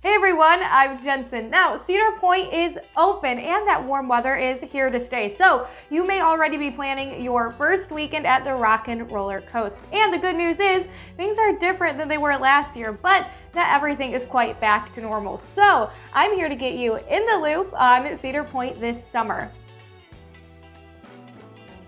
Hey everyone, I'm Jensen. Now, Cedar Point is open and that warm weather is here to stay. So you may already be planning your first weekend at the Rockin' roller coaster. And the good news is things are different than they were last year, but not everything is quite back to normal. So I'm here to get you in the loop on Cedar Point this summer.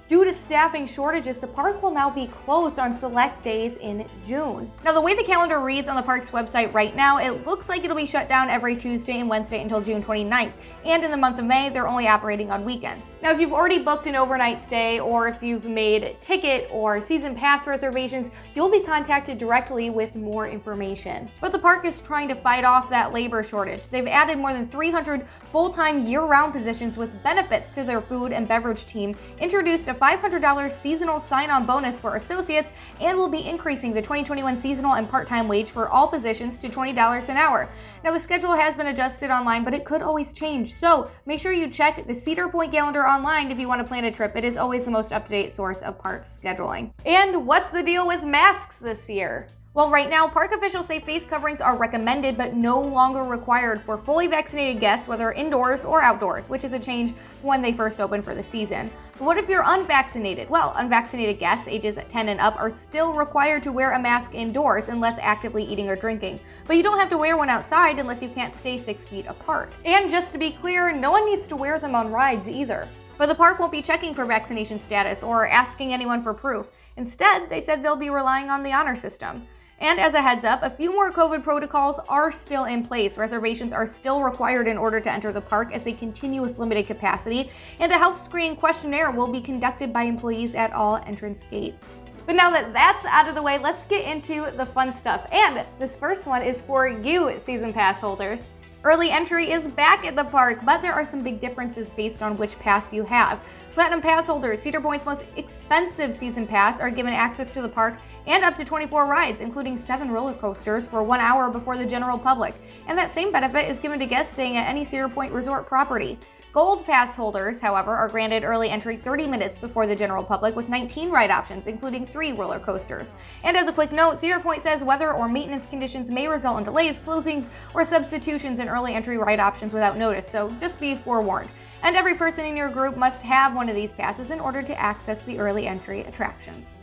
Due to staffing shortages, the park will now be closed on select days in June. Now, the way the calendar reads on the park's website right now, it looks like it'll be shut down every Tuesday and Wednesday until June 29th. And in the month of May, they're only operating on weekends. Now, if you've already booked an overnight stay or if you've made ticket or season pass reservations, you'll be contacted directly with more information. But the park is trying to fight off that labor shortage. They've added more than 300 full-time year-round positions with benefits to their food and beverage team, introduced a $500 seasonal sign-on bonus for associates, and will be increasing the 2021 seasonal and part-time wage for all positions to $20 an hour. Now, the schedule has been adjusted online, but it could always change, so make sure you check the Cedar Point calendar online if you want to plan a trip. It is always the most up-to-date source of park scheduling. And what's the deal with masks this year? Well, right now, park officials say face coverings are recommended but no longer required for fully vaccinated guests, whether indoors or outdoors, which is a change from when they first opened for the season. But what if you're unvaccinated? Well, unvaccinated guests ages 10 and up are still required to wear a mask indoors unless actively eating or drinking. But you don't have to wear one outside unless you can't stay 6 feet apart. And just to be clear, no one needs to wear them on rides either. But the park won't be checking for vaccination status or asking anyone for proof. Instead, they said they'll be relying on the honor system. And as a heads up, a few more COVID protocols are still in place. Reservations are still required in order to enter the park as they continue with limited capacity, and a health screening questionnaire will be conducted by employees at all entrance gates. But now that that's out of the way, let's get into the fun stuff. And this first one is for you, season pass holders. Early entry is back at the park, but there are some big differences based on which pass you have. Platinum Pass holders, Cedar Point's most expensive season pass, are given access to the park and up to 24 rides, including 7 roller coasters for 1 hour before the general public. And that same benefit is given to guests staying at any Cedar Point resort property. Gold Pass holders, however, are granted early entry 30 minutes before the general public with 19 ride options, including 3 roller coasters. And as a quick note, Cedar Point says weather or maintenance conditions may result in delays, closings, or substitutions in early entry ride options without notice, so just be forewarned. And every person in your group must have one of these passes in order to access the early entry attractions.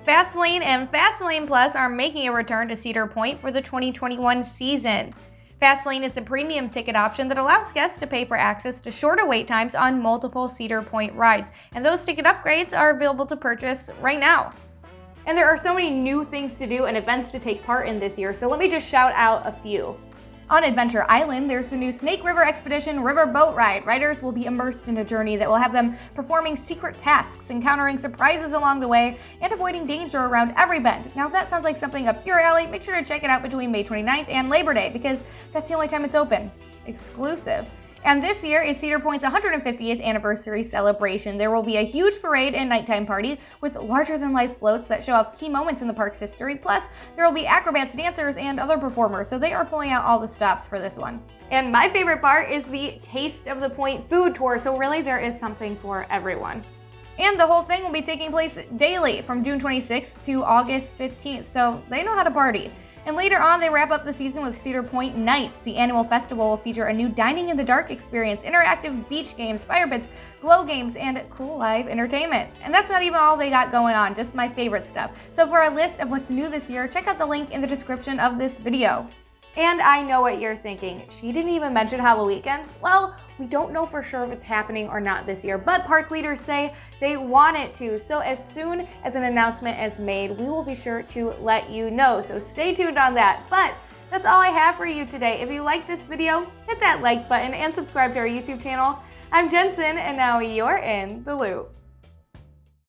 Fastlane and Fastlane Plus are making a return to Cedar Point for the 2021 season. Fastlane is the premium ticket option that allows guests to pay for access to shorter wait times on multiple Cedar Point rides, and those ticket upgrades are available to purchase right now. And there are so many new things to do and events to take part in this year, so let me just shout out a few. On Adventure Island, there's the new Snake River Expedition River Boat Ride. Riders will be immersed in a journey that will have them performing secret tasks, encountering surprises along the way, and avoiding danger around every bend. Now, if that sounds like something up your alley, make sure to check it out between May 29th and Labor Day, because that's the only time it's open. Exclusive. And this year is Cedar Point's 150th anniversary celebration. There will be a huge parade and nighttime party with larger-than-life floats that show off key moments in the park's history. Plus, there will be acrobats, dancers, and other performers, so they are pulling out all the stops for this one. And my favorite part is the Taste of the Point food tour, so really there is something for everyone. And the whole thing will be taking place daily from June 26th to August 15th, so they know how to party. And later on, they wrap up the season with Cedar Point Nights. The annual festival will feature a new dining in the dark experience, interactive beach games, fire pits, glow games, and cool live entertainment. And that's not even all they got going on, just my favorite stuff. So for a list of what's new this year, check out the link in the description of this video. And I know what you're thinking. She didn't even mention Halloween's. Well, we don't know for sure if it's happening or not this year, but park leaders say they want it to. So as soon as an announcement is made, we will be sure to let you know. So stay tuned on that. But that's all I have for you today. If you like this video, hit that like button and subscribe to our YouTube channel. I'm Jensen, and now you're in the loop.